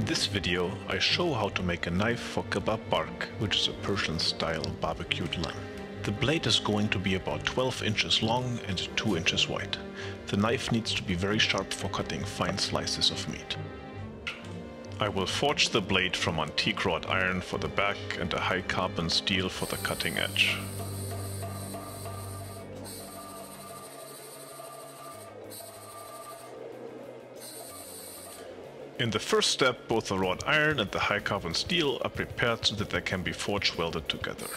this video I show how to make a knife for Kabab Barg, which is a Persian-style barbecued lamb. The blade is going to be about 12 inches long and 2 inches wide. The knife needs to be very sharp for cutting fine slices of meat. I will forge the blade from antique wrought iron for the back and a high carbon steel for the cutting edge. In the first step, both the wrought iron and the high carbon steel are prepared so that they can be forge welded together.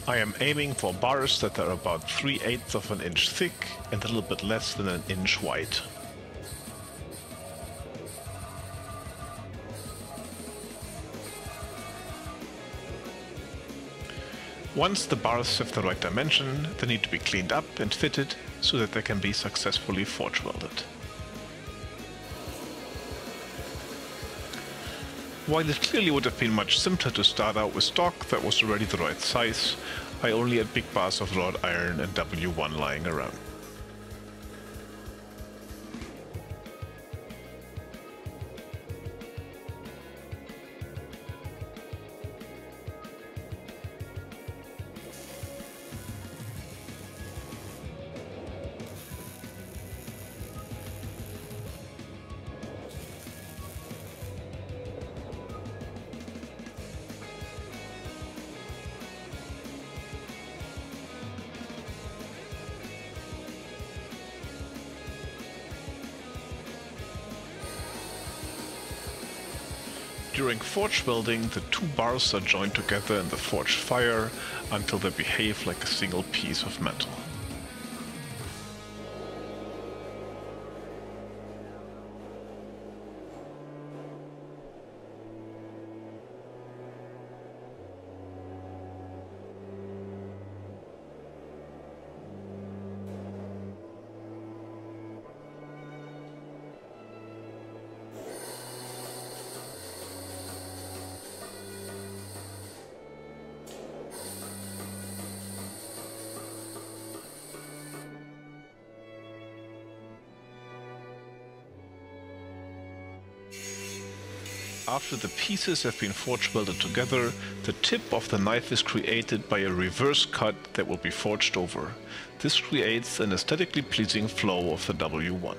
I am aiming for bars that are about 3/8 of an inch thick and a little bit less than an inch wide. Once the bars have the right dimension, they need to be cleaned up and fitted so that they can be successfully forge welded. While it clearly would have been much simpler to start out with stock that was already the right size, I only had big bars of wrought iron and W1 lying around. During forge welding, the two bars are joined together in the forged fire until they behave like a single piece of metal. After the pieces have been forge welded together, the tip of the knife is created by a reverse cut that will be forged over. This creates an aesthetically pleasing flow of the W1.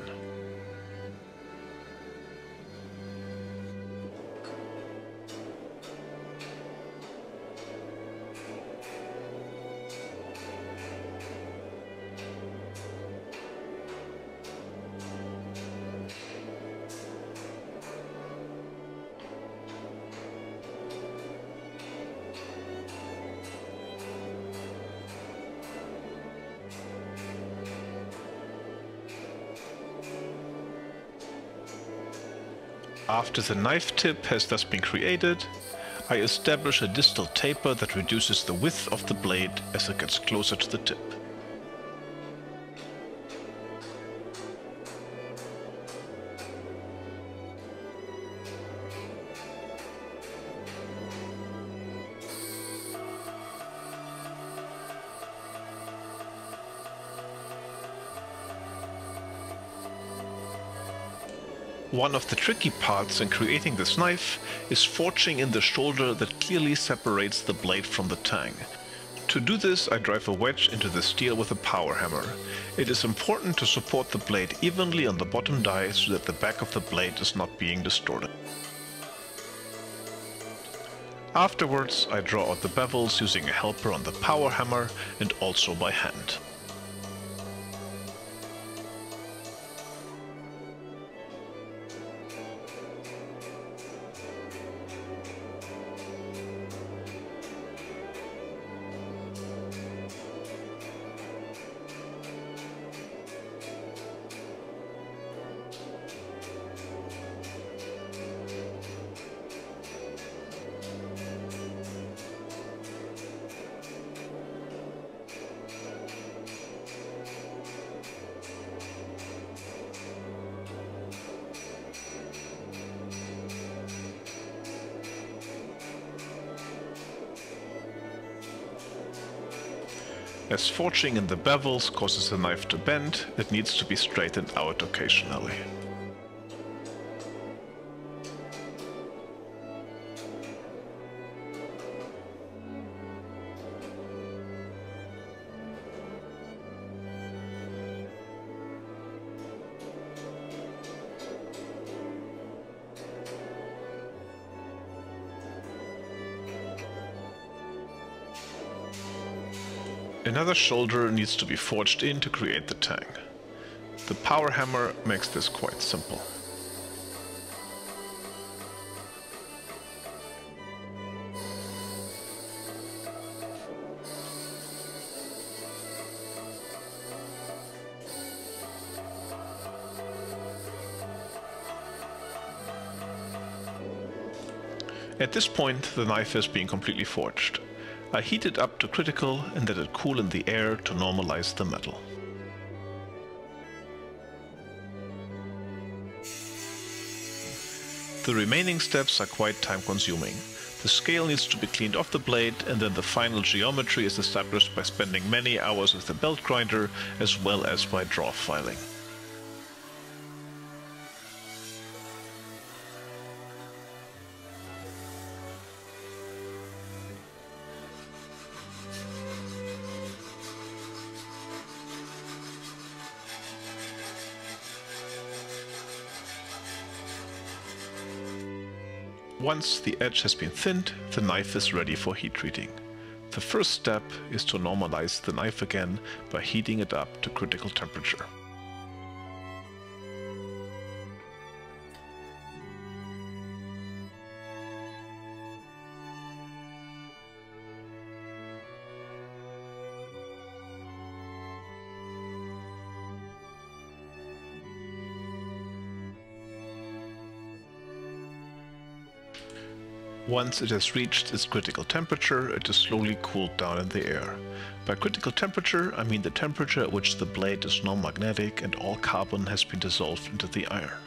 After the knife tip has thus been created, I establish a distal taper that reduces the width of the blade as it gets closer to the tip. One of the tricky parts in creating this knife is forging in the shoulder that clearly separates the blade from the tang. To do this, I drive a wedge into the steel with a power hammer. It is important to support the blade evenly on the bottom die so that the back of the blade is not being distorted. Afterwards, I draw out the bevels using a helper on the power hammer and also by hand. As forging in the bevels causes the knife to bend, it needs to be straightened out occasionally. Another shoulder needs to be forged in to create the tang. The power hammer makes this quite simple. At this point, the knife is being completely forged. I heat it up to critical and let it cool in the air to normalize the metal. The remaining steps are quite time-consuming. The scale needs to be cleaned off the blade, and then the final geometry is established by spending many hours with the belt grinder as well as by draw filing. Once the edge has been thinned, the knife is ready for heat treating. The first step is to normalize the knife again by heating it up to critical temperature. Once it has reached its critical temperature, it is slowly cooled down in the air. By critical temperature, I mean the temperature at which the blade is non-magnetic and all carbon has been dissolved into the iron.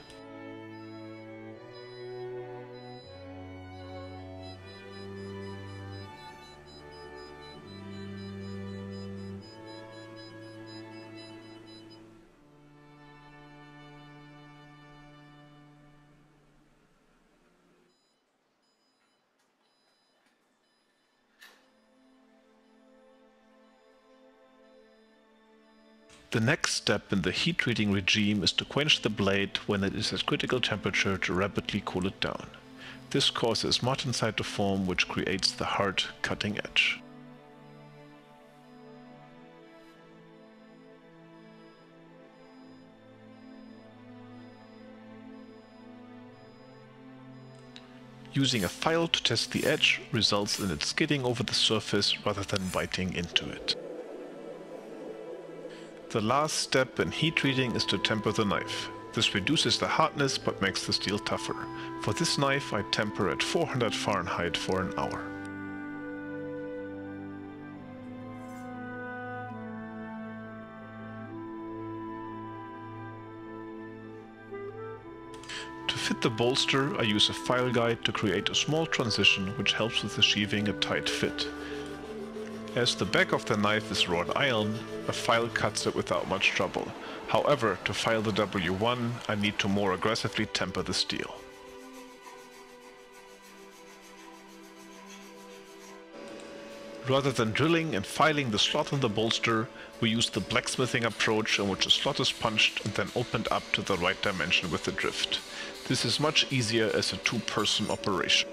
The next step in the heat treating regime is to quench the blade when it is at critical temperature to rapidly cool it down. This causes martensite to form, which creates the hard cutting edge. Using a file to test the edge results in it skidding over the surface rather than biting into it. The last step in heat treating is to temper the knife. This reduces the hardness but makes the steel tougher. For this knife I temper at 400 Fahrenheit for an hour. To fit the bolster, I use a file guide to create a small transition which helps with achieving a tight fit. As the back of the knife is wrought iron, a file cuts it without much trouble. However, to file the W1, I need to more aggressively temper the steel. Rather than drilling and filing the slot on the bolster, we use the blacksmithing approach in which a slot is punched and then opened up to the right dimension with the drift. This is much easier as a two-person operation.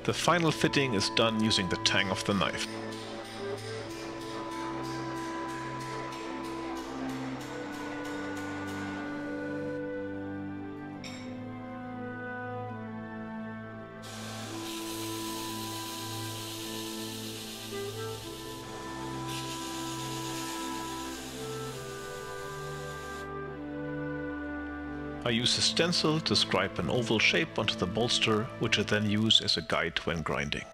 The final fitting is done using the tang of the knife. I use a stencil to scribe an oval shape onto the bolster, which I then use as a guide when grinding.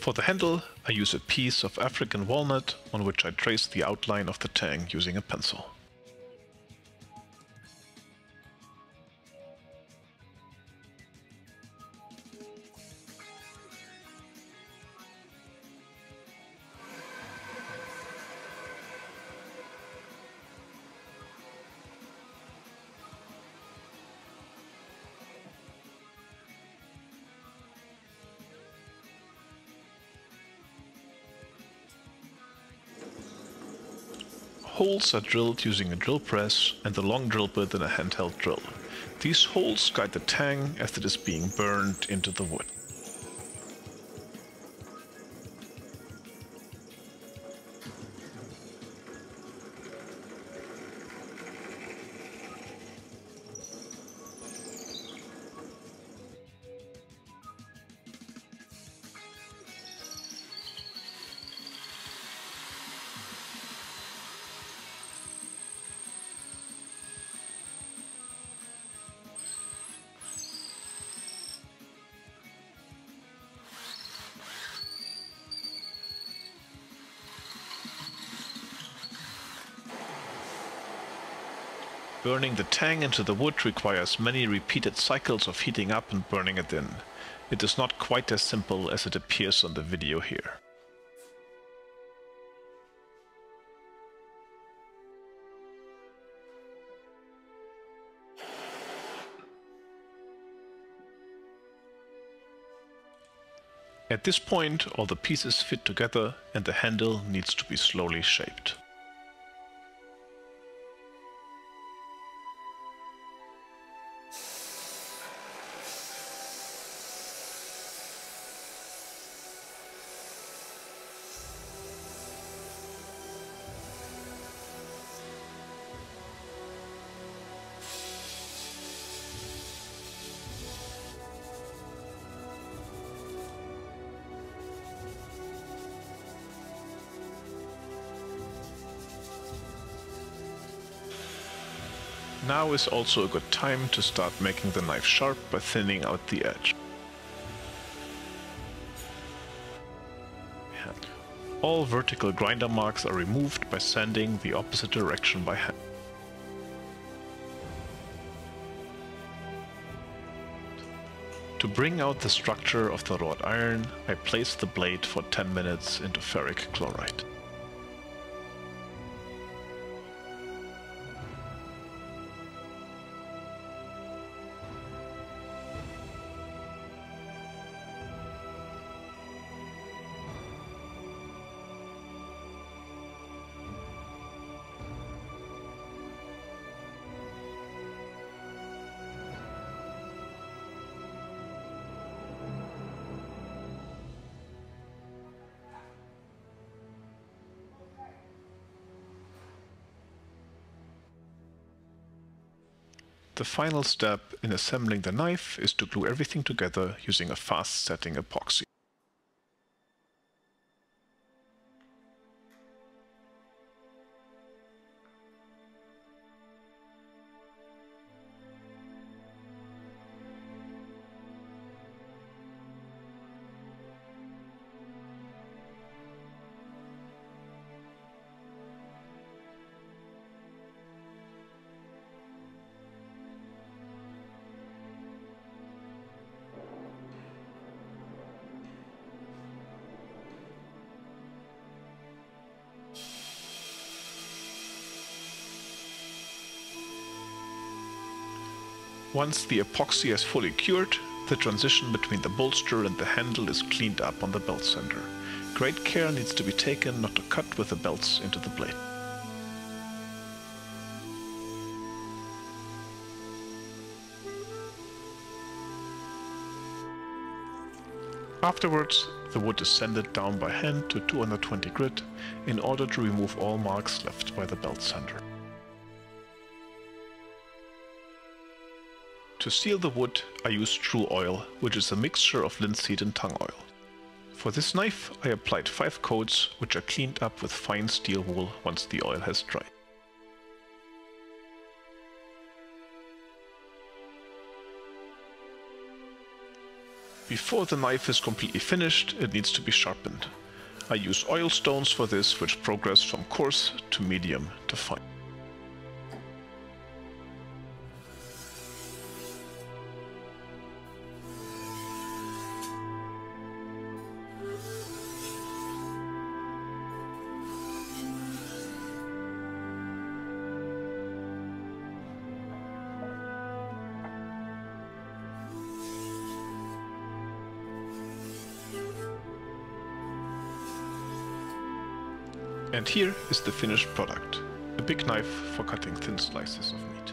For the handle, I use a piece of African walnut on which I trace the outline of the tang using a pencil. Holes are drilled using a drill press and the long drill bit in a handheld drill. These holes guide the tang as it is being burned into the wood. Burning the tang into the wood requires many repeated cycles of heating up and burning it in. It is not quite as simple as it appears on the video here. At this point, all the pieces fit together and the handle needs to be slowly shaped. Now is also a good time to start making the knife sharp by thinning out the edge. All vertical grinder marks are removed by sanding the opposite direction by hand. To bring out the structure of the wrought iron, I place the blade for 10 minutes into ferric chloride. The final step in assembling the knife is to glue everything together using a fast-setting epoxy. Once the epoxy is fully cured, the transition between the bolster and the handle is cleaned up on the belt sander. Great care needs to be taken not to cut with the belts into the blade. Afterwards, the wood is sanded down by hand to 220 grit in order to remove all marks left by the belt sander. To seal the wood, I use true oil, which is a mixture of linseed and tung oil. For this knife, I applied 5 coats, which are cleaned up with fine steel wool once the oil has dried. Before the knife is completely finished, it needs to be sharpened. I use oil stones for this, which progress from coarse to medium to fine. And here is the finished product, a big knife for cutting thin slices of meat.